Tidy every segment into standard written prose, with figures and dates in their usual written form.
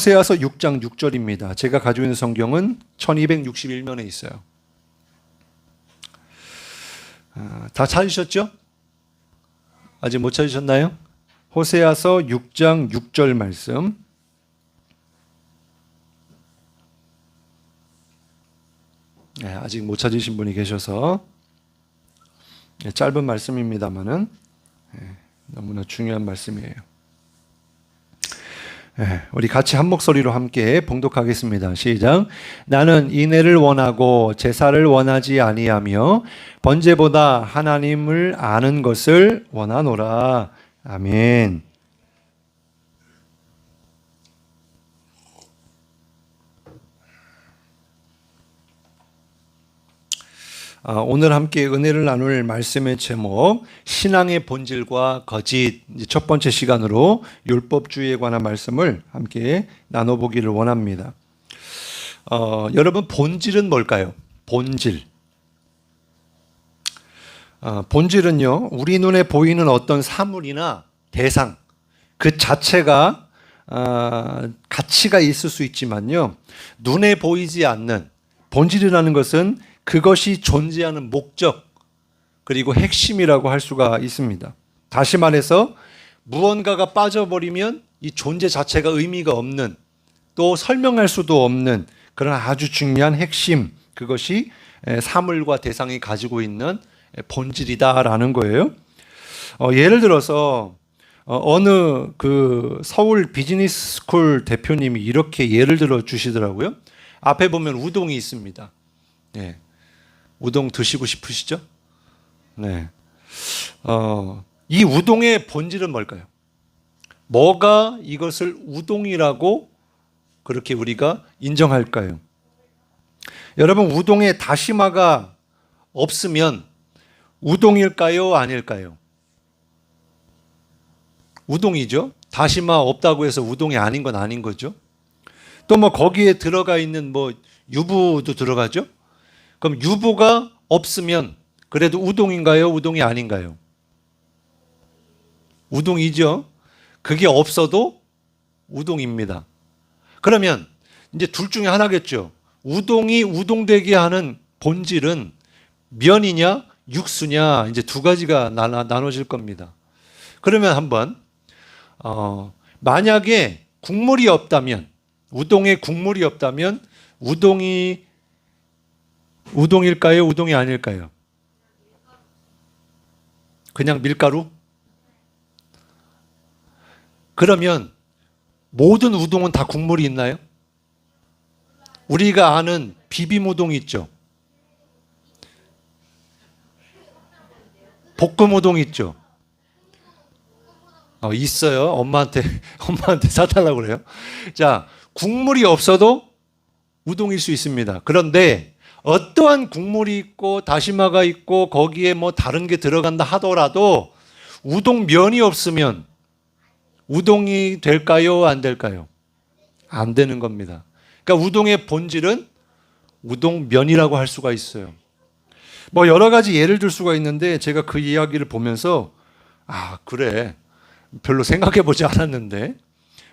호세아서 6장 6절입니다. 제가 가지고 있는 성경은 1261면에 있어요. 다 찾으셨죠? 아직 못 찾으셨나요? 호세아서 6장 6절 말씀. 아직 못 찾으신 분이 계셔서 짧은 말씀입니다만은 너무나 중요한 말씀이에요. 우리 같이 한 목소리로 함께 봉독하겠습니다. 시작. 나는 인애를 원하고 제사를 원하지 아니하며 번제보다 하나님을 아는 것을 원하노라. 아멘. 오늘 함께 은혜를 나눌 말씀의 제목, 신앙의 본질과 거짓. 첫 번째 시간으로 율법주의에 관한 말씀을 함께 나눠보기를 원합니다. 여러분, 본질은 뭘까요? 본질. 본질은요, 우리 눈에 보이는 어떤 사물이나 대상, 그 자체가 가치가 있을 수 있지만요, 눈에 보이지 않는 본질이라는 것은 그것이 존재하는 목적, 그리고 핵심이라고 할 수가 있습니다. 다시 말해서 무언가가 빠져버리면 이 존재 자체가 의미가 없는, 또 설명할 수도 없는 그런 아주 중요한 핵심, 그것이 사물과 대상이 가지고 있는 본질이다라는 거예요. 예를 들어서 어느 그 서울 비즈니스 스쿨 대표님이 이렇게 예를 들어 주시더라고요. 앞에 보면 우동이 있습니다. 네. 우동 드시고 싶으시죠? 네. 이 우동의 본질은 뭘까요? 뭐가 이것을 우동이라고 그렇게 우리가 인정할까요? 여러분, 우동에 다시마가 없으면 우동일까요? 아닐까요? 우동이죠. 다시마 없다고 해서 우동이 아닌 건 아닌 거죠. 또 뭐 거기에 들어가 있는 뭐 유부도 들어가죠. 그럼 유부가 없으면 그래도 우동인가요? 우동이 아닌가요? 우동이죠. 그게 없어도 우동입니다. 그러면 이제 둘 중에 하나겠죠. 우동이 우동되게 하는 본질은 면이냐 육수냐, 이제 두 가지가 나눠질 겁니다. 그러면 한번 만약에 국물이 없다면, 우동에 국물이 없다면 우동일까요? 우동이 아닐까요? 그냥 밀가루? 그러면 모든 우동은 다 국물이 있나요? 우리가 아는 비빔 우동 있죠? 볶음 우동 있죠? 있어요. 엄마한테 사달라고 그래요. 자, 국물이 없어도 우동일 수 있습니다. 그런데 어떠한 국물이 있고 다시마가 있고 거기에 뭐 다른 게 들어간다 하더라도 우동 면이 없으면 우동이 될까요? 안 될까요? 안 되는 겁니다. 그러니까 우동의 본질은 우동면이라고 할 수가 있어요. 뭐 여러 가지 예를 들 수가 있는데 제가 그 이야기를 보면서 그래, 별로 생각해 보지 않았는데,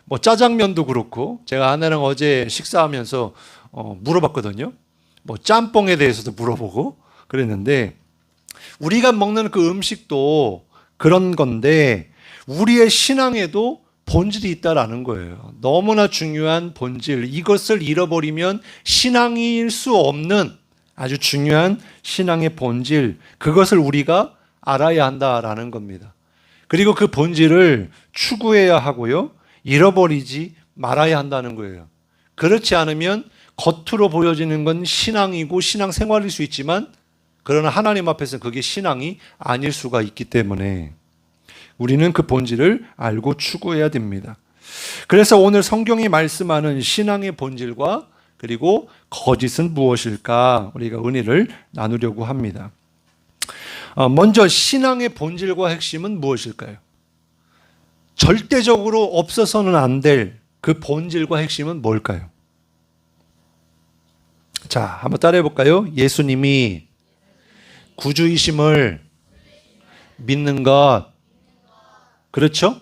뭐 짜장면도 그렇고 제가 아내랑 어제 식사하면서 물어봤거든요. 뭐 짬뽕에 대해서도 물어보고 그랬는데, 우리가 먹는 그 음식도 그런 건데 우리의 신앙에도 본질이 있다라는 거예요. 너무나 중요한 본질, 이것을 잃어버리면 신앙일 수 없는 아주 중요한 신앙의 본질, 그것을 우리가 알아야 한다라는 겁니다. 그리고 그 본질을 추구해야 하고요, 잃어버리지 말아야 한다는 거예요. 그렇지 않으면 겉으로 보여지는 건 신앙이고 신앙생활일 수 있지만, 그러나 하나님 앞에서는 그게 신앙이 아닐 수가 있기 때문에 우리는 그 본질을 알고 추구해야 됩니다. 그래서 오늘 성경이 말씀하는 신앙의 본질과 그리고 거짓은 무엇일까, 우리가 은혜를 나누려고 합니다. 먼저 신앙의 본질과 핵심은 무엇일까요? 절대적으로 없어서는 안 될 그 본질과 핵심은 뭘까요? 자, 한번 따라해 볼까요? 예수님이 구주이심을 믿는 것. 그렇죠?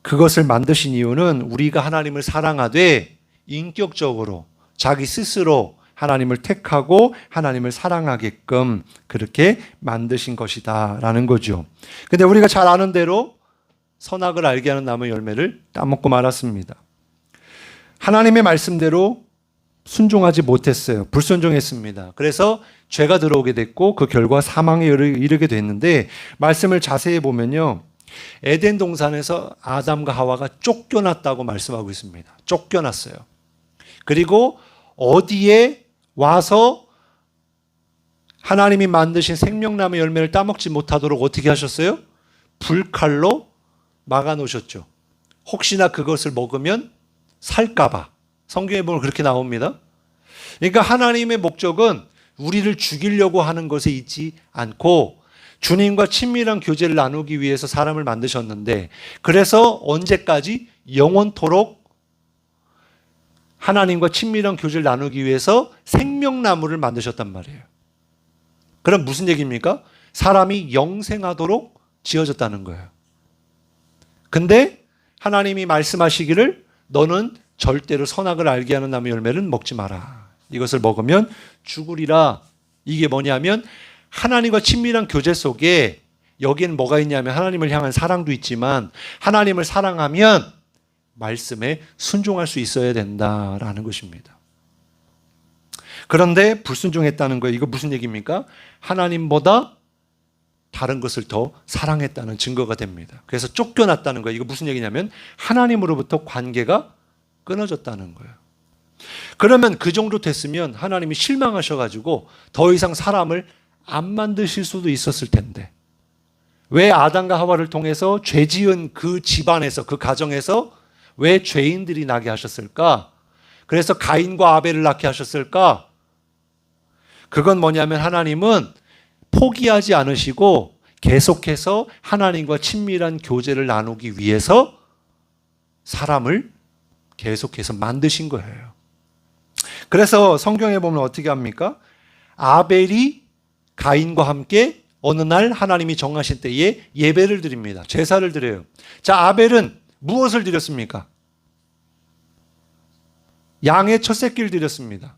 그것을 만드신 이유는 우리가 하나님을 사랑하되 인격적으로 자기 스스로 하나님을 택하고 하나님을 사랑하게끔 그렇게 만드신 것이다 라는 거죠. 근데 우리가 잘 아는 대로 선악을 알게 하는 나무 열매를 따먹고 말았습니다. 하나님의 말씀대로 순종하지 못했어요. 불순종했습니다. 그래서 죄가 들어오게 됐고 그 결과 사망에 이르게 됐는데, 말씀을 자세히 보면요, 에덴 동산에서 아담과 하와가 쫓겨났다고 말씀하고 있습니다. 쫓겨났어요. 그리고 어디에 와서 하나님이 만드신 생명나무 열매를 따먹지 못하도록 어떻게 하셨어요? 불칼로 막아 놓으셨죠. 혹시나 그것을 먹으면 살까봐. 성경에 보면 그렇게 나옵니다. 그러니까 하나님의 목적은 우리를 죽이려고 하는 것에 있지 않고 주님과 친밀한 교제를 나누기 위해서 사람을 만드셨는데, 그래서 언제까지? 영원토록 하나님과 친밀한 교제를 나누기 위해서 생명나무를 만드셨단 말이에요. 그럼 무슨 얘기입니까? 사람이 영생하도록 지어졌다는 거예요. 근데 하나님이 말씀하시기를 너는 절대로 선악을 알게 하는 나무 열매는 먹지 마라. 이것을 먹으면 죽으리라. 이게 뭐냐면 하나님과 친밀한 교제 속에 여기에는 뭐가 있냐면 하나님을 향한 사랑도 있지만 하나님을 사랑하면 말씀에 순종할 수 있어야 된다라는 것입니다. 그런데 불순종했다는 거예요. 이거 무슨 얘기입니까? 하나님보다 다른 것을 더 사랑했다는 증거가 됩니다. 그래서 쫓겨났다는 거예요. 이거 무슨 얘기냐면 하나님으로부터 관계가 끊어졌다는 거예요. 그러면 그 정도 됐으면 하나님이 실망하셔가지고 더 이상 사람을 안 만드실 수도 있었을 텐데, 왜 아담과 하와를 통해서 죄 지은 그 집안에서, 그 가정에서 왜 죄인들이 나게 하셨을까? 그래서 가인과 아벨을 낳게 하셨을까? 그건 뭐냐면 하나님은 포기하지 않으시고 계속해서 하나님과 친밀한 교제를 나누기 위해서 사람을 계속해서 만드신 거예요. 그래서 성경에 보면 어떻게 합니까? 아벨이 가인과 함께 어느 날 하나님이 정하신 때에 예배를 드립니다. 제사를 드려요. 자, 아벨은 무엇을 드렸습니까? 양의 첫 새끼를 드렸습니다.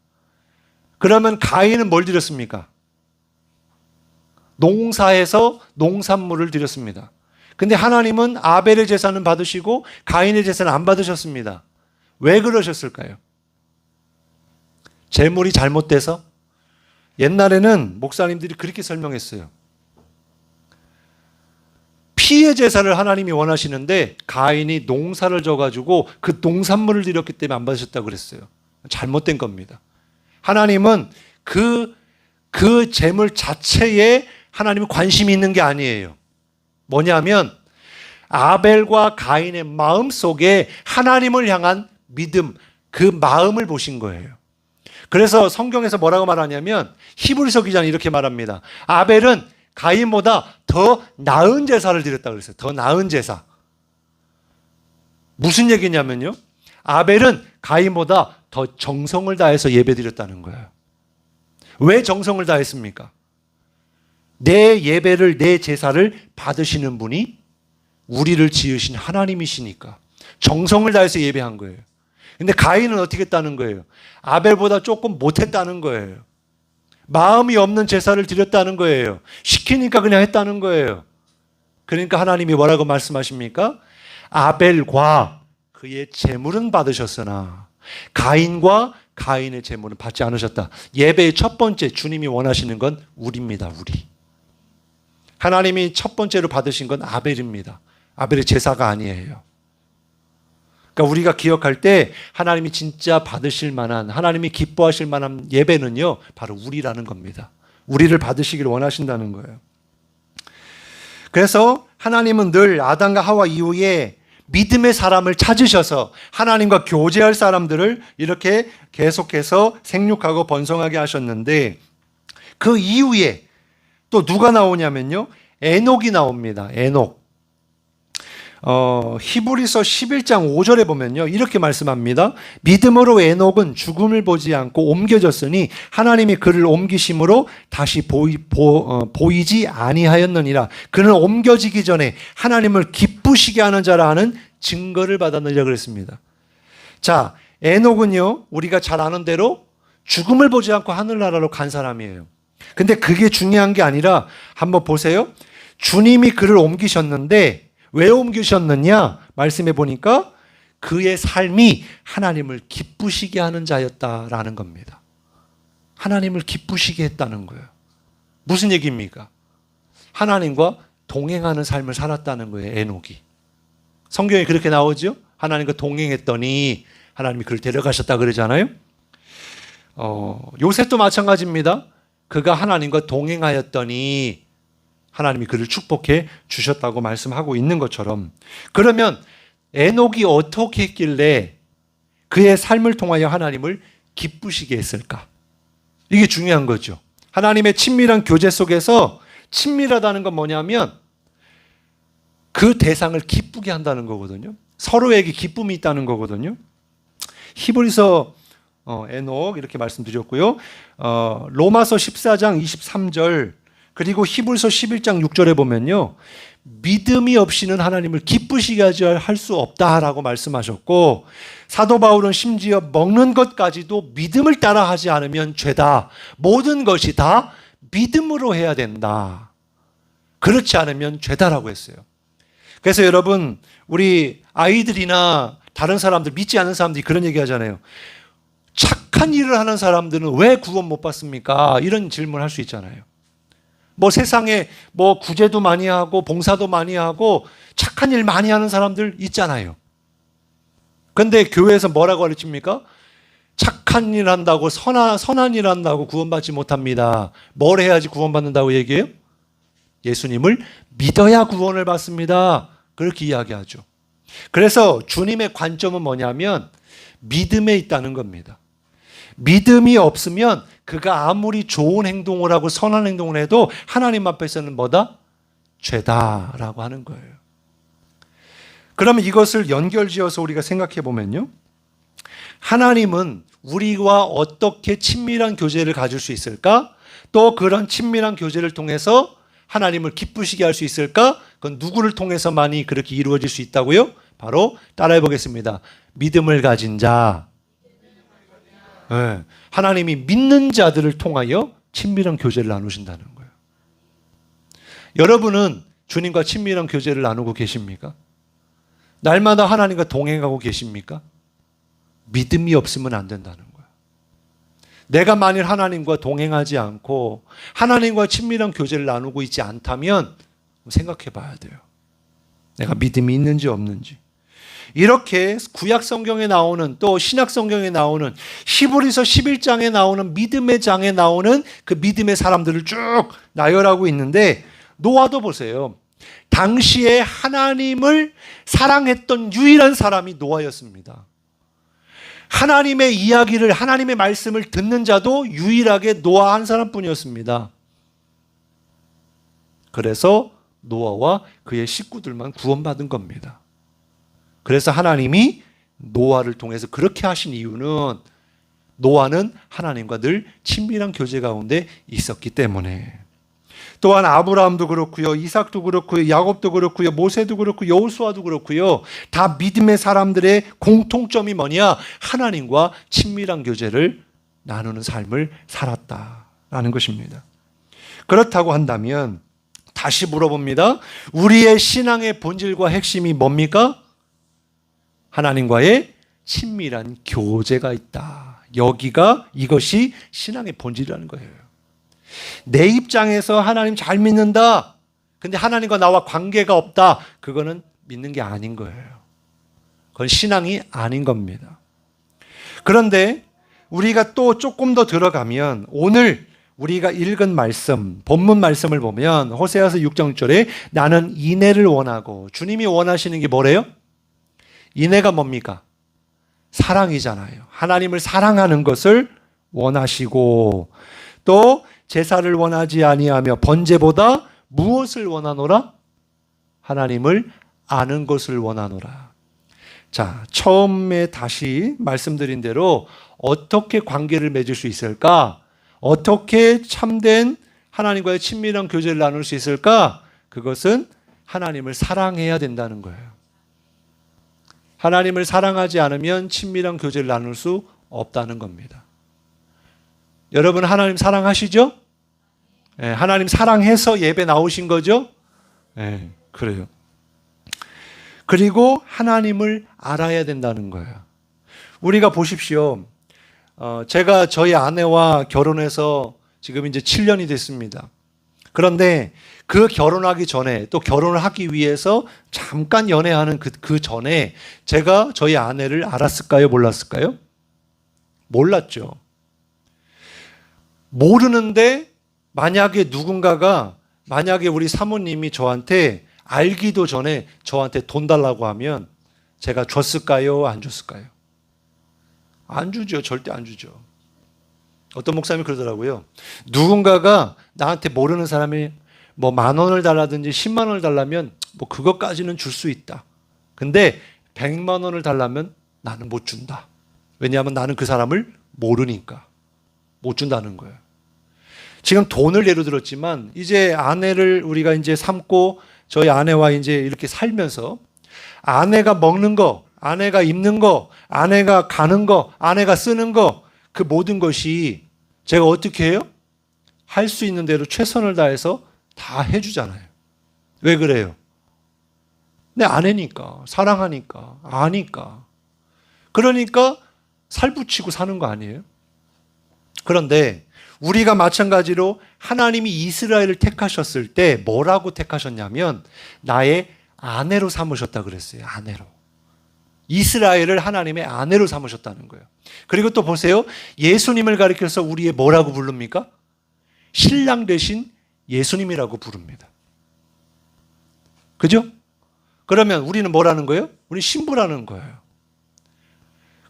그러면 가인은 뭘 드렸습니까? 농사에서 농산물을 드렸습니다. 근데 하나님은 아벨의 제사는 받으시고 가인의 제사는 안 받으셨습니다. 왜 그러셨을까요? 제물이 잘못돼서? 옛날에는 목사님들이 그렇게 설명했어요. 피의 제사를 하나님이 원하시는데 가인이 농사를 져가지고 그 농산물을 드렸기 때문에 안 받으셨다고 그랬어요. 잘못된 겁니다. 하나님은 그 제물 자체에 하나님은 관심이 있는 게 아니에요. 뭐냐면 아벨과 가인의 마음 속에 하나님을 향한 믿음, 그 마음을 보신 거예요. 그래서 성경에서 뭐라고 말하냐면 히브리서 기자는 이렇게 말합니다. 아벨은 가인보다 더 나은 제사를 드렸다고 그랬어요. 더 나은 제사. 무슨 얘기냐면요, 아벨은 가인보다 더 정성을 다해서 예배드렸다는 거예요. 왜 정성을 다했습니까? 내 예배를, 내 제사를 받으시는 분이 우리를 지으신 하나님이시니까 정성을 다해서 예배한 거예요. 근데 가인은 어떻게 했다는 거예요? 아벨보다 조금 못했다는 거예요. 마음이 없는 제사를 드렸다는 거예요. 시키니까 그냥 했다는 거예요. 그러니까 하나님이 뭐라고 말씀하십니까? 아벨과 그의 제물은 받으셨으나 가인과 가인의 제물은 받지 않으셨다. 예배의 첫 번째 주님이 원하시는 건 우리입니다. 우리. 하나님이 첫 번째로 받으신 건 아벨입니다. 아벨의 제사가 아니에요. 그러니까 우리가 기억할 때 하나님이 진짜 받으실 만한, 하나님이 기뻐하실 만한 예배는요, 바로 우리라는 겁니다. 우리를 받으시기를 원하신다는 거예요. 그래서 하나님은 늘 아담과 하와 이후에 믿음의 사람을 찾으셔서 하나님과 교제할 사람들을 이렇게 계속해서 생육하고 번성하게 하셨는데, 그 이후에 또 누가 나오냐면요, 에녹이 나옵니다. 에녹. 히브리서 11장 5절에 보면요. 이렇게 말씀합니다. 믿음으로 에녹은 죽음을 보지 않고 옮겨졌으니 하나님이 그를 옮기심으로 다시 보이지 아니하였느니라. 그는 옮겨지기 전에 하나님을 기쁘시게 하는 자라 하는 증거를 받았느니라 그랬습니다. 자, 에녹은요. 우리가 잘 아는 대로 죽음을 보지 않고 하늘나라로 간 사람이에요. 근데 그게 중요한 게 아니라 한번 보세요. 주님이 그를 옮기셨는데 왜 옮기셨느냐? 말씀해 보니까 그의 삶이 하나님을 기쁘시게 하는 자였다라는 겁니다. 하나님을 기쁘시게 했다는 거예요. 무슨 얘기입니까? 하나님과 동행하는 삶을 살았다는 거예요. 에녹이. 성경에 그렇게 나오죠? 하나님과 동행했더니 하나님이 그를 데려가셨다 그러잖아요. 요셉도 마찬가지입니다. 그가 하나님과 동행하였더니 하나님이 그를 축복해 주셨다고 말씀하고 있는 것처럼, 그러면 에녹이 어떻게 했길래 그의 삶을 통하여 하나님을 기쁘시게 했을까? 이게 중요한 거죠. 하나님의 친밀한 교제 속에서 친밀하다는 건 뭐냐면 그 대상을 기쁘게 한다는 거거든요. 서로에게 기쁨이 있다는 거거든요. 히브리서 에녹 이렇게 말씀드렸고요. 로마서 14장 23절 그리고 히브리서 11장 6절에 보면요. 믿음이 없이는 하나님을 기쁘시게 할 수 없다라고 말씀하셨고, 사도 바울은 심지어 먹는 것까지도 믿음을 따라 하지 않으면 죄다. 모든 것이 다 믿음으로 해야 된다. 그렇지 않으면 죄다라고 했어요. 그래서 여러분, 우리 아이들이나 다른 사람들, 믿지 않는 사람들이 그런 얘기 하잖아요. 착한 일을 하는 사람들은 왜 구원 못 받습니까? 이런 질문을 할 수 있잖아요. 뭐 세상에 뭐 구제도 많이 하고 봉사도 많이 하고 착한 일 많이 하는 사람들 있잖아요. 그런데 교회에서 뭐라고 가르칩니까? 착한 일 한다고 선한 일 한다고 구원받지 못합니다. 뭘 해야지 구원받는다고 얘기해요? 예수님을 믿어야 구원을 받습니다. 그렇게 이야기하죠. 그래서 주님의 관점은 뭐냐면 믿음에 있다는 겁니다. 믿음이 없으면 그가 아무리 좋은 행동을 하고 선한 행동을 해도 하나님 앞에서는 뭐다? 죄다라고 하는 거예요. 그러면 이것을 연결지어서 우리가 생각해 보면요. 하나님은 우리와 어떻게 친밀한 교제를 가질 수 있을까? 또 그런 친밀한 교제를 통해서 하나님을 기쁘시게 할 수 있을까? 그건 누구를 통해서만이 그렇게 이루어질 수 있다고요? 바로 따라해 보겠습니다. 믿음을 가진 자. 네. 하나님이 믿는 자들을 통하여 친밀한 교제를 나누신다는 거예요. 여러분은 주님과 친밀한 교제를 나누고 계십니까? 날마다 하나님과 동행하고 계십니까? 믿음이 없으면 안 된다는 거예요. 내가 만일 하나님과 동행하지 않고 하나님과 친밀한 교제를 나누고 있지 않다면 생각해 봐야 돼요. 내가 믿음이 있는지 없는지. 이렇게 구약 성경에 나오는, 또 신약 성경에 나오는, 히브리서 11장에 나오는 믿음의 장에 나오는 그 믿음의 사람들을 쭉 나열하고 있는데, 노아도 보세요. 당시에 하나님을 사랑했던 유일한 사람이 노아였습니다. 하나님의 이야기를, 하나님의 말씀을 듣는 자도 유일하게 노아 한 사람뿐이었습니다. 그래서 노아와 그의 식구들만 구원받은 겁니다. 그래서 하나님이 노아를 통해서 그렇게 하신 이유는 노아는 하나님과 늘 친밀한 교제 가운데 있었기 때문에. 또한 아브라함도 그렇고요, 이삭도 그렇고요, 야곱도 그렇고요, 모세도 그렇고 여호수아도 그렇고요. 다 믿음의 사람들의 공통점이 뭐냐? 하나님과 친밀한 교제를 나누는 삶을 살았다라는 것입니다. 그렇다고 한다면 다시 물어봅니다. 우리의 신앙의 본질과 핵심이 뭡니까? 하나님과의 친밀한 교제가 있다. 이것이 신앙의 본질이라는 거예요. 내 입장에서 하나님 잘 믿는다. 근데 하나님과 나와 관계가 없다. 그거는 믿는 게 아닌 거예요. 그건 신앙이 아닌 겁니다. 그런데 우리가 또 조금 더 들어가면 오늘 우리가 읽은 말씀, 본문 말씀을 보면 호세아서 6장 6절에 나는 인애를 원하고, 주님이 원하시는 게 뭐래요? 인애가 뭡니까? 사랑이잖아요. 하나님을 사랑하는 것을 원하시고, 또 제사를 원하지 아니하며 번제보다 무엇을 원하노라? 하나님을 아는 것을 원하노라. 자, 처음에 다시 말씀드린 대로 어떻게 관계를 맺을 수 있을까? 어떻게 참된 하나님과의 친밀한 교제를 나눌 수 있을까? 그것은 하나님을 사랑해야 된다는 거예요. 하나님을 사랑하지 않으면 친밀한 교제를 나눌 수 없다는 겁니다. 여러분 하나님 사랑하시죠? 네, 하나님 사랑해서 예배 나오신 거죠? 네, 그래요. 그리고 하나님을 알아야 된다는 거예요. 우리가 보십시오. 제가 저희 아내와 결혼해서 지금 이제 7년이 됐습니다. 그런데 그 결혼하기 전에 또 결혼을 하기 위해서 잠깐 연애하는 그 전에 제가 저희 아내를 알았을까요? 몰랐을까요? 몰랐죠. 모르는데 만약에 만약에 우리 사모님이 저한테 알기도 전에 저한테 돈 달라고 하면 제가 줬을까요? 안 줬을까요? 안 주죠. 절대 안 주죠. 어떤 목사님이 그러더라고요. 누군가가 나한테 모르는 사람이 뭐 10,000원을 달라든지 10만 원을 달라면 뭐 그것까지는 줄 수 있다. 근데 100만 원을 달라면 나는 못 준다. 왜냐하면 나는 그 사람을 모르니까 못 준다는 거예요. 지금 돈을 예로 들었지만 이제 아내를 우리가 이제 삼고 저희 아내와 이제 이렇게 살면서 아내가 먹는 거, 아내가 입는 거, 아내가 가는 거, 아내가 쓰는 거, 그 모든 것이 제가 어떻게 해요? 할 수 있는 대로 최선을 다해서 다 해주잖아요. 왜 그래요? 내 아내니까, 사랑하니까, 아니까. 그러니까 살붙이고 사는 거 아니에요? 그런데 우리가 마찬가지로 하나님이 이스라엘을 택하셨을 때 뭐라고 택하셨냐면 나의 아내로 삼으셨다 그랬어요. 아내로. 이스라엘을 하나님의 아내로 삼으셨다는 거예요. 그리고 또 보세요. 예수님을 가리켜서 우리의 뭐라고 부릅니까? 신랑 대신 예수님이라고 부릅니다. 그죠? 그러면 우리는 뭐라는 거예요? 우리 신부라는 거예요.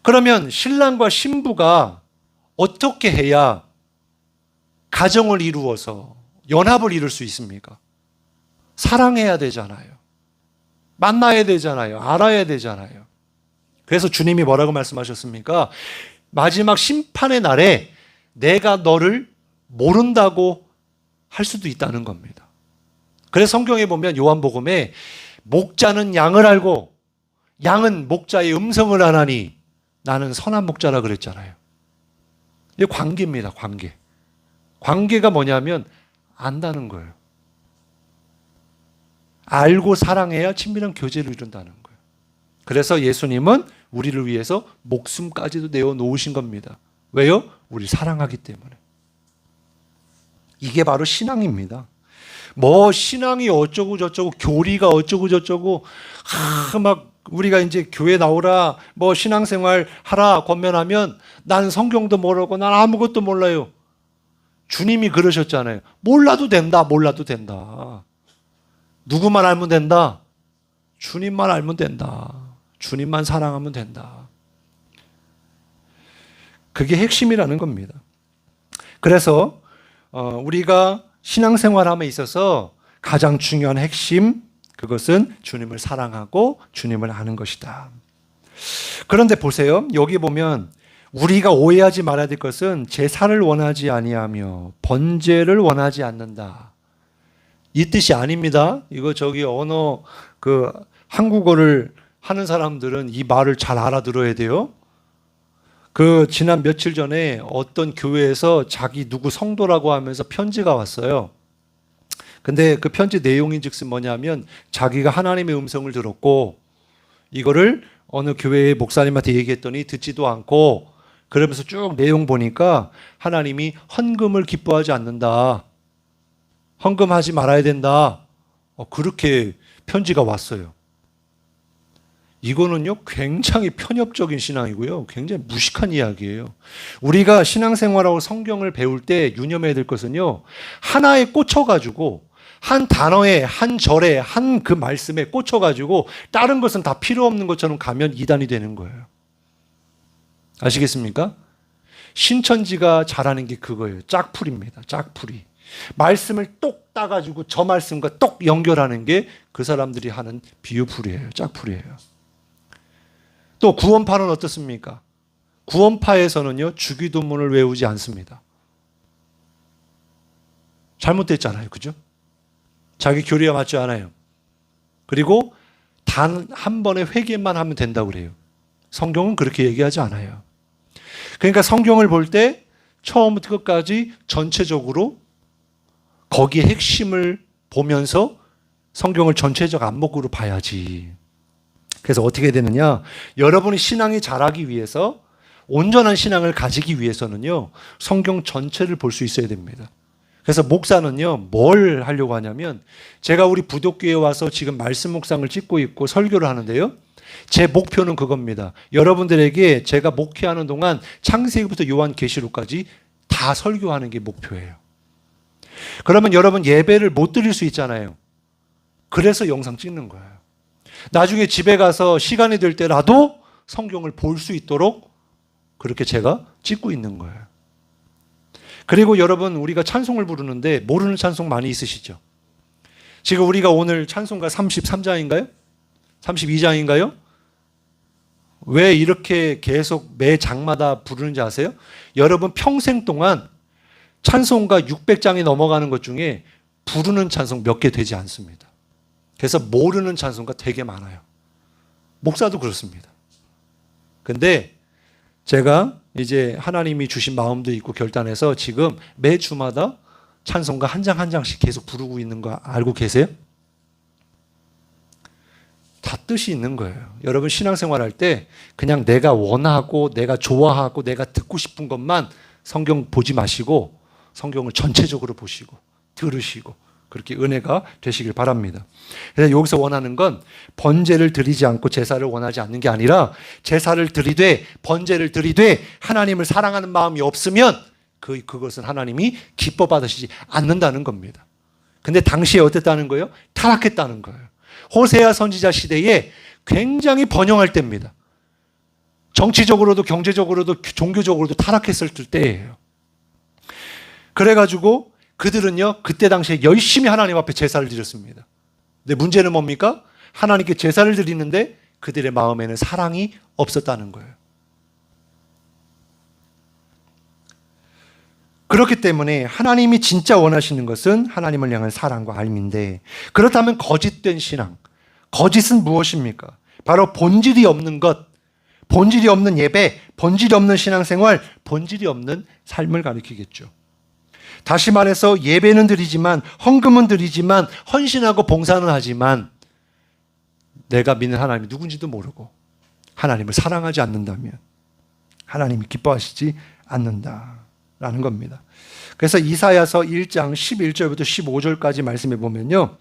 그러면 신랑과 신부가 어떻게 해야 가정을 이루어서 연합을 이룰 수 있습니까? 사랑해야 되잖아요. 만나야 되잖아요. 알아야 되잖아요. 그래서 주님이 뭐라고 말씀하셨습니까? 마지막 심판의 날에 내가 너를 모른다고 할 수도 있다는 겁니다. 그래서 성경에 보면 요한복음에 목자는 양을 알고 양은 목자의 음성을 아나니 나는 선한 목자라 그랬잖아요. 이게 관계입니다. 관계. 관계가 뭐냐면 안다는 거예요. 알고 사랑해야 친밀한 교제를 이룬다는 거예요. 그래서 예수님은 우리를 위해서 목숨까지도 내어놓으신 겁니다. 왜요? 우리 사랑하기 때문에. 이게 바로 신앙입니다. 뭐 신앙이 어쩌고 저쩌고 교리가 어쩌고 저쩌고 막 우리가 이제 교회 나오라 뭐 신앙생활 하라 권면하면 난 성경도 모르고 난 아무것도 몰라요. 주님이 그러셨잖아요. 몰라도 된다. 몰라도 된다. 누구만 알면 된다. 주님만 알면 된다. 주님만 사랑하면 된다. 그게 핵심이라는 겁니다. 그래서 우리가 신앙생활함에 있어서 가장 중요한 핵심, 그것은 주님을 사랑하고 주님을 아는 것이다. 그런데 보세요. 여기 보면 우리가 오해하지 말아야 될 것은 제사를 원하지 아니하며 번제를 원하지 않는다. 이 뜻이 아닙니다. 이거 언어 한국어를 하는 사람들은 이 말을 잘 알아들어야 돼요. 지난 며칠 전에 어떤 교회에서 자기 누구 성도라고 하면서 편지가 왔어요. 근데 그 편지 내용인즉슨 뭐냐면 자기가 하나님의 음성을 들었고 이거를 어느 교회의 목사님한테 얘기했더니 듣지도 않고 그러면서 쭉 내용 보니까 하나님이 헌금을 기뻐하지 않는다. 헌금하지 말아야 된다. 그렇게 편지가 왔어요. 이거는요, 굉장히 편협적인 신앙이고요. 굉장히 무식한 이야기예요. 우리가 신앙생활하고 성경을 배울 때 유념해야 될 것은요, 하나에 꽂혀가지고, 한 단어에, 한 절에, 한 그 말씀에 꽂혀가지고, 다른 것은 다 필요 없는 것처럼 가면 이단이 되는 거예요. 아시겠습니까? 신천지가 잘하는 게 그거예요. 짝풀입니다. 짝풀이. 말씀을 똑 따가지고 저 말씀과 똑 연결하는 게 그 사람들이 하는 비유풀이에요. 짝풀이에요. 또 구원파는 어떻습니까? 구원파에서는요, 주기도문을 외우지 않습니다. 잘못됐잖아요. 그죠? 자기 교리와 맞지 않아요. 그리고 단 한 번의 회개만 하면 된다고 그래요. 성경은 그렇게 얘기하지 않아요. 그러니까 성경을 볼 때 처음부터 끝까지 전체적으로 거기에 핵심을 보면서 성경을 전체적 안목으로 봐야지. 그래서 어떻게 되느냐? 여러분이 신앙이 자라기 위해서, 온전한 신앙을 가지기 위해서는요, 성경 전체를 볼 수 있어야 됩니다. 그래서 목사는요, 뭘 하려고 하냐면, 제가 우리 부독교에 와서 지금 말씀 묵상을 찍고 있고 설교를 하는데요, 제 목표는 그겁니다. 여러분들에게 제가 목회하는 동안 창세기부터 요한계시록까지 다 설교하는 게 목표예요. 그러면 여러분 예배를 못 드릴 수 있잖아요. 그래서 영상 찍는 거예요. 나중에 집에 가서 시간이 될 때라도 성경을 볼 수 있도록 그렇게 제가 찍고 있는 거예요. 그리고 여러분, 우리가 찬송을 부르는데 모르는 찬송 많이 있으시죠? 지금 우리가 오늘 찬송가 33장인가요? 32장인가요? 왜 이렇게 계속 매 장마다 부르는지 아세요? 여러분 평생 동안 찬송가 600장이 넘어가는 것 중에 부르는 찬송 몇 개 되지 않습니다. 그래서 모르는 찬송가 되게 많아요. 목사도 그렇습니다. 근데 제가 이제 하나님이 주신 마음도 있고 결단해서 지금 매 주마다 찬송가 한 장 한 장씩 계속 부르고 있는 거 알고 계세요? 다 뜻이 있는 거예요. 여러분 신앙생활 할 때 그냥 내가 원하고 내가 좋아하고 내가 듣고 싶은 것만 성경 보지 마시고 성경을 전체적으로 보시고 들으시고 그렇게 은혜가 되시길 바랍니다. 그래서 여기서 원하는 건 번제를 드리지 않고 제사를 원하지 않는 게 아니라 제사를 드리되 번제를 드리되 하나님을 사랑하는 마음이 없으면 그것은 하나님이 기뻐 받으시지 않는다는 겁니다. 근데 당시에 어땠다는 거예요? 타락했다는 거예요. 호세아 선지자 시대에 굉장히 번영할 때입니다. 정치적으로도 경제적으로도 종교적으로도 타락했을 때예요. 그래가지고 그들은요, 그때 당시에 열심히 하나님 앞에 제사를 드렸습니다. 근데 문제는 뭡니까? 하나님께 제사를 드리는데 그들의 마음에는 사랑이 없었다는 거예요. 그렇기 때문에 하나님이 진짜 원하시는 것은 하나님을 향한 사랑과 알미인데, 그렇다면 거짓된 신앙, 거짓은 무엇입니까? 바로 본질이 없는 것, 본질이 없는 예배, 본질이 없는 신앙생활, 본질이 없는 삶을 가리키겠죠. 다시 말해서 예배는 드리지만, 헌금은 드리지만, 헌신하고 봉사는 하지만 내가 믿는 하나님이 누군지도 모르고 하나님을 사랑하지 않는다면 하나님이 기뻐하시지 않는다라는 겁니다. 그래서 이사야서 1장 11절부터 15절까지 말씀해 보면요,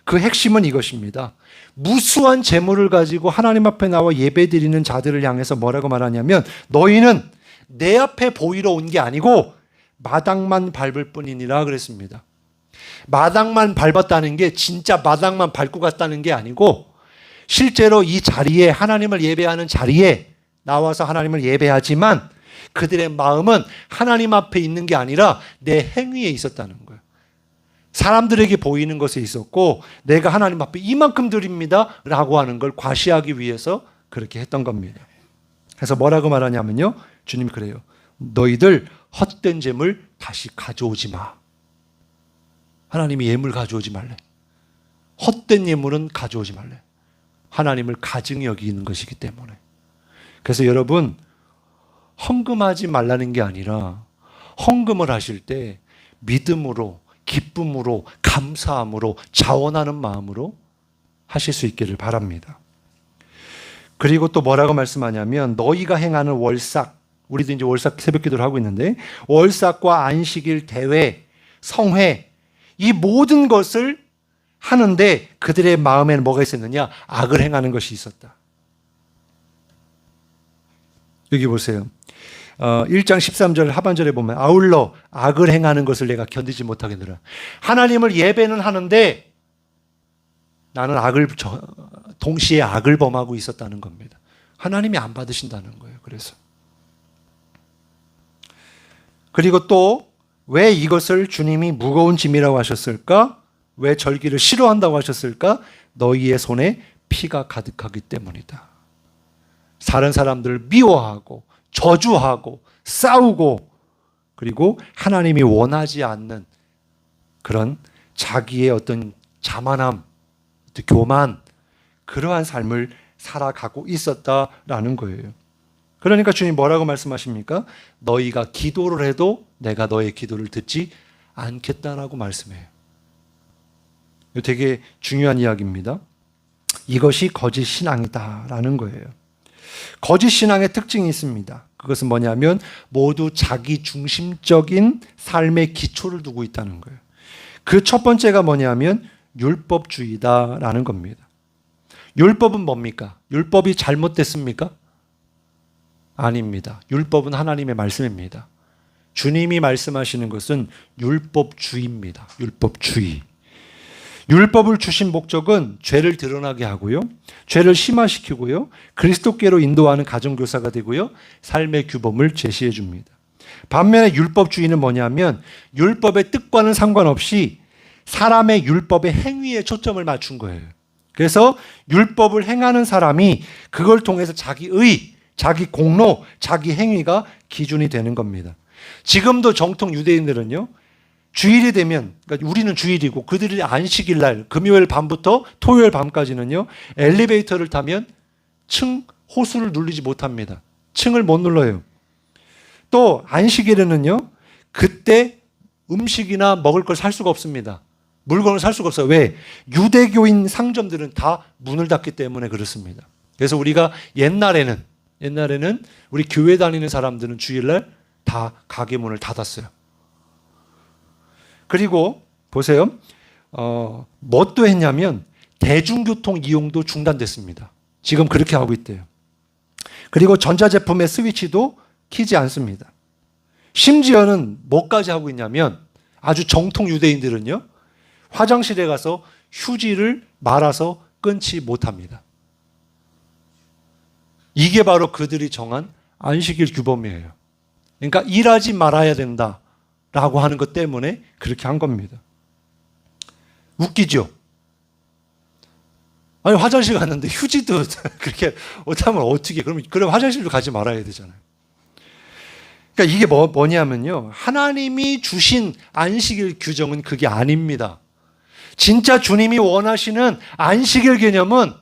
그 핵심은 이것입니다. 무수한 재물을 가지고 하나님 앞에 나와 예배드리는 자들을 향해서 뭐라고 말하냐면, 너희는 내 앞에 보이러 온 게 아니고 마당만 밟을 뿐이니라 그랬습니다. 마당만 밟았다는 게 진짜 마당만 밟고 갔다는 게 아니고, 실제로 이 자리에, 하나님을 예배하는 자리에 나와서 하나님을 예배하지만 그들의 마음은 하나님 앞에 있는 게 아니라 내 행위에 있었다는 거예요. 사람들에게 보이는 것에 있었고, 내가 하나님 앞에 이만큼 드립니다 라고 하는 걸 과시하기 위해서 그렇게 했던 겁니다. 그래서 뭐라고 말하냐면요, 주님이 그래요. 너희들 헛된 재물 다시 가져오지 마. 하나님이 예물 가져오지 말래. 헛된 예물은 가져오지 말래. 하나님을 가증히 여기는 것이기 때문에. 그래서 여러분, 헌금하지 말라는 게 아니라 헌금을 하실 때 믿음으로, 기쁨으로, 감사함으로, 자원하는 마음으로 하실 수 있기를 바랍니다. 그리고 또 뭐라고 말씀하냐면, 너희가 행하는 월삭, 우리도 이제 월삭 새벽 기도를 하고 있는데, 월삭과 안식일, 대회, 성회, 이 모든 것을 하는데 그들의 마음에는 뭐가 있었느냐? 악을 행하는 것이 있었다. 여기 보세요. 1장 13절 하반절에 보면, 아울러 악을 행하는 것을 내가 견디지 못하겠노라. 하나님을 예배는 하는데 나는 동시에 악을 범하고 있었다는 겁니다. 하나님이 안 받으신다는 거예요. 그래서. 그리고 또 왜 이것을 주님이 무거운 짐이라고 하셨을까? 왜 절기를 싫어한다고 하셨을까? 너희의 손에 피가 가득하기 때문이다. 다른 사람들을 미워하고 저주하고 싸우고 그리고 하나님이 원하지 않는 그런 자기의 어떤 자만함, 교만, 그러한 삶을 살아가고 있었다라는 거예요. 그러니까 주님 뭐라고 말씀하십니까? 너희가 기도를 해도 내가 너의 기도를 듣지 않겠다라고 말씀해요. 이거 되게 중요한 이야기입니다. 이것이 거짓 신앙이다라는 거예요. 거짓 신앙의 특징이 있습니다. 그것은 뭐냐면 모두 자기 중심적인 삶의 기초를 두고 있다는 거예요. 그 첫 번째가 뭐냐면 율법주의다라는 겁니다. 율법은 뭡니까? 율법이 잘못됐습니까? 아닙니다. 율법은 하나님의 말씀입니다. 주님이 말씀하시는 것은 율법주의입니다. 율법주의. 율법을 주신 목적은 죄를 드러나게 하고요. 죄를 심화시키고요. 그리스도께로 인도하는 가정교사가 되고요. 삶의 규범을 제시해 줍니다. 반면에 율법주의는 뭐냐면 율법의 뜻과는 상관없이 사람의 율법의 행위에 초점을 맞춘 거예요. 그래서 율법을 행하는 사람이 그걸 통해서 자기 의, 자기 공로, 자기 행위가 기준이 되는 겁니다. 지금도 정통 유대인들은요. 주일이 되면, 그러니까 우리는 주일이고 그들이 안식일 날 금요일 밤부터 토요일 밤까지는요. 엘리베이터를 타면 호수를 누르지 못합니다. 층을 못 눌러요. 또 안식일에는요. 그때 음식이나 먹을 걸 살 수가 없습니다. 물건을 살 수가 없어요. 왜? 유대교인 상점들은 다 문을 닫기 때문에 그렇습니다. 그래서 우리가 옛날에는 우리 교회 다니는 사람들은 주일날 다 가게 문을 닫았어요. 그리고 보세요. 뭐 또 했냐면 대중교통 이용도 중단됐습니다. 지금 그렇게 하고 있대요. 그리고 전자제품의 스위치도 켜지 않습니다. 심지어는 뭐까지 하고 있냐면 아주 정통 유대인들은요. 화장실에 가서 휴지를 말아서 끊지 못합니다. 이게 바로 그들이 정한 안식일 규범이에요. 그러니까 일하지 말아야 된다라고 하는 것 때문에 그렇게 한 겁니다. 웃기죠? 아니 화장실 갔는데 휴지도 그렇게 못하면 어떻게 그럼 화장실도 가지 말아야 되잖아요. 그러니까 이게 뭐냐면요. 하나님이 주신 안식일 규정은 그게 아닙니다. 진짜 주님이 원하시는 안식일 개념은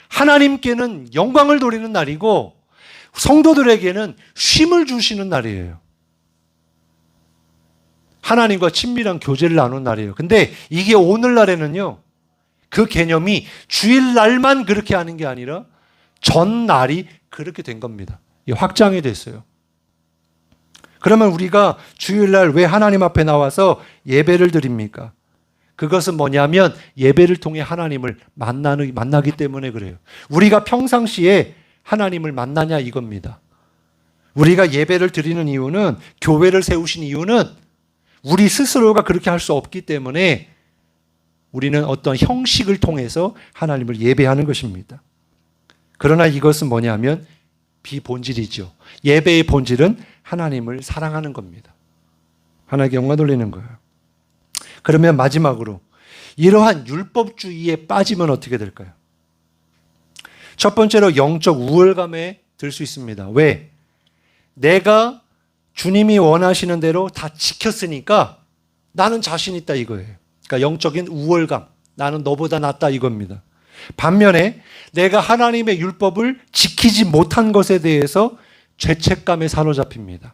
하나님께는 영광을 돌리는 날이고 성도들에게는 쉼을 주시는 날이에요. 하나님과 친밀한 교제를 나눈 날이에요. 근데 이게 오늘날에는요. 그 개념이 주일날만 그렇게 하는 게 아니라 전날이 그렇게 된 겁니다. 확장이 됐어요. 그러면 우리가 주일날 왜 하나님 앞에 나와서 예배를 드립니까? 그것은 뭐냐면 예배를 통해 하나님을 만나기 때문에 그래요. 우리가 평상시에 하나님을 만나냐 이겁니다. 우리가 예배를 드리는 이유는 교회를 세우신 이유는 우리 스스로가 그렇게 할 수 없기 때문에 우리는 어떤 형식을 통해서 하나님을 예배하는 것입니다. 그러나 이것은 뭐냐면 비본질이죠. 예배의 본질은 하나님을 사랑하는 겁니다. 하나님께 영광 돌리는 거예요. 그러면 마지막으로 이러한 율법주의에 빠지면 어떻게 될까요? 첫 번째로 영적 우월감에 들 수 있습니다. 왜? 내가 주님이 원하시는 대로 다 지켰으니까 나는 자신 있다 이거예요. 그러니까 영적인 우월감. 나는 너보다 낫다 이겁니다. 반면에 내가 하나님의 율법을 지키지 못한 것에 대해서 죄책감에 사로잡힙니다.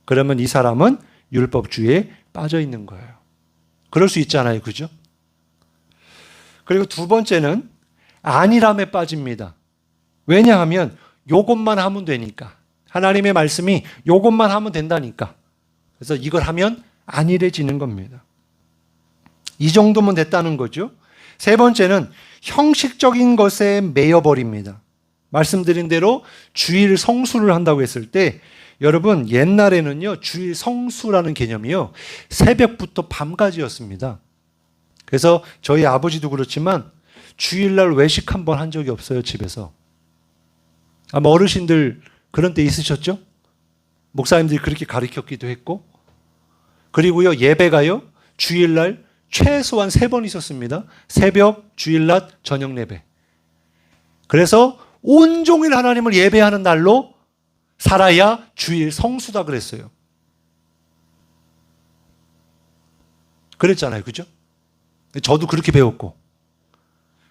그러면 이 사람은 율법주의에 빠져 있는 거예요. 그럴 수 있잖아요. 그죠? 그리고 두 번째는 안일함에 빠집니다. 왜냐하면 요것만 하면 되니까. 하나님의 말씀이 요것만 하면 된다니까. 그래서 이걸 하면 안일해지는 겁니다. 이 정도면 됐다는 거죠. 세 번째는 형식적인 것에 매여버립니다. 말씀드린 대로 주일 성수를 한다고 했을 때 여러분 옛날에는요 주일 성수라는 개념이요 새벽부터 밤까지였습니다. 그래서 저희 아버지도 그렇지만 주일날 외식 한번 한 적이 없어요. 집에서. 아마 어르신들 그런 때 있으셨죠? 목사님들이 그렇게 가르쳤기도 했고 그리고요, 예배가요, 주일날 최소한 3번 있었습니다. 새벽, 주일낮, 저녁 예배. 그래서 온종일 하나님을 예배하는 날로 살아야 주일 성수다 그랬어요. 그랬잖아요. 그죠? 저도 그렇게 배웠고.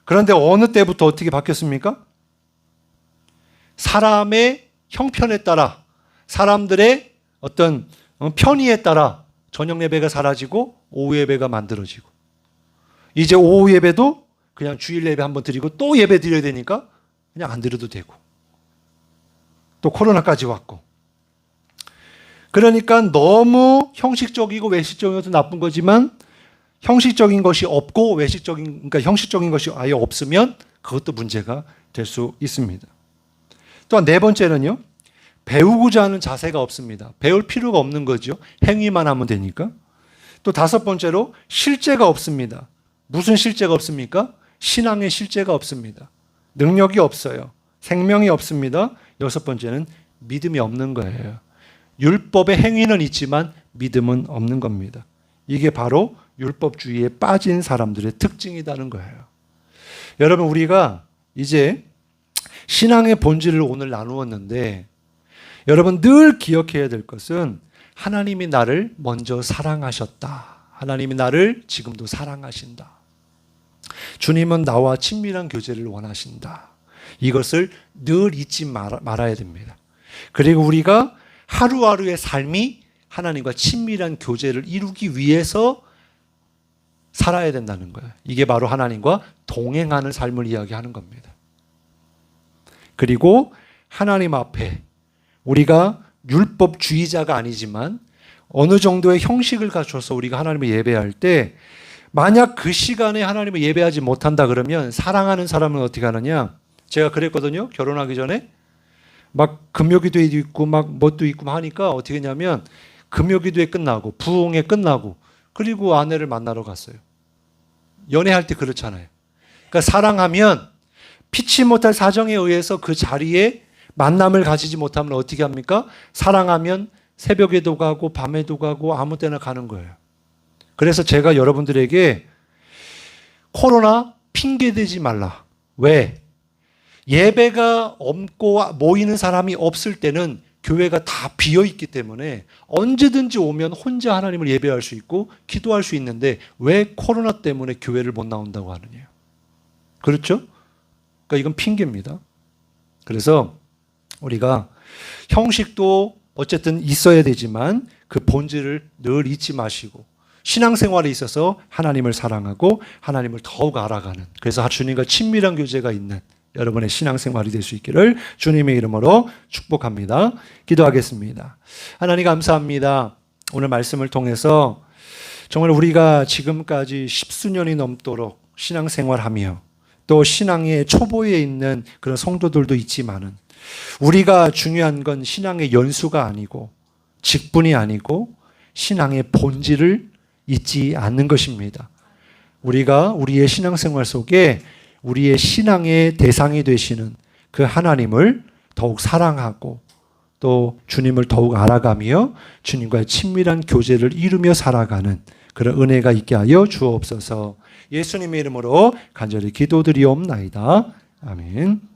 그런데 어느 때부터 어떻게 바뀌었습니까? 사람의 형편에 따라, 사람들의 어떤 편의에 따라 저녁 예배가 사라지고 오후 예배가 만들어지고, 이제 오후 예배도 그냥 주일 예배 한번 드리고 또 예배 드려야 되니까 그냥 안 드려도 되고, 또 코로나까지 왔고. 그러니까 너무 형식적이고 외식적이어도 나쁜 거지만, 형식적인 것이 없고 그러니까 형식적인 것이 아예 없으면 그것도 문제가 될 수 있습니다. 또한 4번째는요, 배우고자 하는 자세가 없습니다. 배울 필요가 없는 거죠. 행위만 하면 되니까. 또 5번째로 실제가 없습니다. 무슨 실제가 없습니까? 신앙의 실제가 없습니다. 능력이 없어요. 생명이 없습니다. 6번째는 믿음이 없는 거예요. 율법의 행위는 있지만 믿음은 없는 겁니다. 이게 바로 율법주의에 빠진 사람들의 특징이라는 거예요. 여러분, 우리가 이제 신앙의 본질을 오늘 나누었는데, 여러분 늘 기억해야 될 것은 하나님이 나를 먼저 사랑하셨다. 하나님이 나를 지금도 사랑하신다. 주님은 나와 친밀한 교제를 원하신다. 이것을 늘 잊지 말아야 됩니다. 그리고 우리가 하루하루의 삶이 하나님과 친밀한 교제를 이루기 위해서 살아야 된다는 거예요. 이게 바로 하나님과 동행하는 삶을 이야기하는 겁니다. 그리고 하나님 앞에 우리가 율법주의자가 아니지만 어느 정도의 형식을 갖춰서 우리가 하나님을 예배할 때, 만약 그 시간에 하나님을 예배하지 못한다 그러면 사랑하는 사람은 어떻게 하느냐? 제가 그랬거든요. 결혼하기 전에 막 금요기도에도 있고 막 뭣도 있고 하니까 어떻게 했냐면, 금요기도에 끝나고 부흥회 끝나고 그리고 아내를 만나러 갔어요. 연애할 때 그렇잖아요. 그러니까 사랑하면 피치 못할 사정에 의해서 그 자리에 만남을 가지지 못하면 어떻게 합니까? 사랑하면 새벽에도 가고 밤에도 가고 아무 때나 가는 거예요. 그래서 제가 여러분들에게 코로나 핑계대지 말라. 왜? 예배가 없고 모이는 사람이 없을 때는 교회가 다 비어있기 때문에 언제든지 오면 혼자 하나님을 예배할 수 있고 기도할 수 있는데, 왜 코로나 때문에 교회를 못 나온다고 하느냐. 그렇죠? 그러니까 이건 핑계입니다. 그래서 우리가 형식도 어쨌든 있어야 되지만 그 본질을 늘 잊지 마시고, 신앙생활에 있어서 하나님을 사랑하고 하나님을 더욱 알아가는, 그래서 주님과 친밀한 교제가 있는 여러분의 신앙생활이 될 수 있기를 주님의 이름으로 축복합니다. 기도하겠습니다. 하나님 감사합니다. 오늘 말씀을 통해서 정말 우리가 지금까지 10수년이 넘도록 신앙생활하며 또 신앙의 초보에 있는 그런 성도들도 있지만은, 우리가 중요한 건 신앙의 연수가 아니고 직분이 아니고 신앙의 본질을 잊지 않는 것입니다. 우리가 우리의 신앙생활 속에 우리의 신앙의 대상이 되시는 그 하나님을 더욱 사랑하고 또 주님을 더욱 알아가며 주님과의 친밀한 교제를 이루며 살아가는 그런 은혜가 있게 하여 주옵소서. 예수님의 이름으로 간절히 기도드리옵나이다. 아멘.